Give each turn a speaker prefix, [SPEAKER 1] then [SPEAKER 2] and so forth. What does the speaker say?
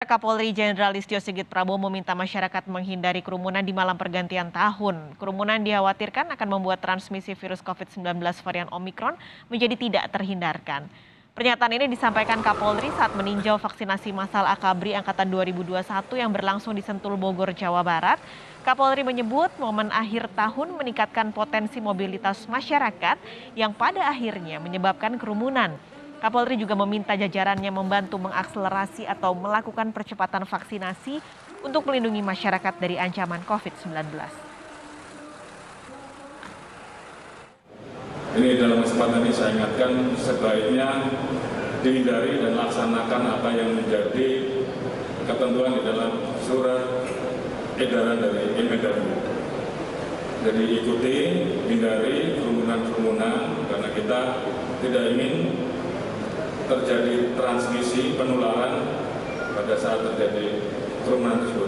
[SPEAKER 1] Kapolri Jenderal Listio Sigit Prabowo meminta masyarakat menghindari kerumunan di malam pergantian tahun. Kerumunan dikhawatirkan akan membuat transmisi virus COVID-19 varian Omikron menjadi tidak terhindarkan. Pernyataan ini disampaikan Kapolri saat meninjau vaksinasi massal Akabri Angkatan 2021 yang berlangsung di Sentul, Bogor, Jawa Barat. Kapolri menyebut momen akhir tahun meningkatkan potensi mobilitas masyarakat yang pada akhirnya menyebabkan kerumunan. Kapolri juga meminta jajarannya membantu mengakselerasi atau melakukan percepatan vaksinasi untuk melindungi masyarakat dari ancaman COVID-19.
[SPEAKER 2] Ini dalam kesempatan ini saya ingatkan sebaiknya dihindari dan laksanakan apa yang menjadi ketentuan di dalam surat edaran dari Mendagri. Jadi ikuti, hindari kerumunan-kerumunan karena kita tidak ingin terjadi transmisi penularan pada saat terjadi kerumunan tersebut.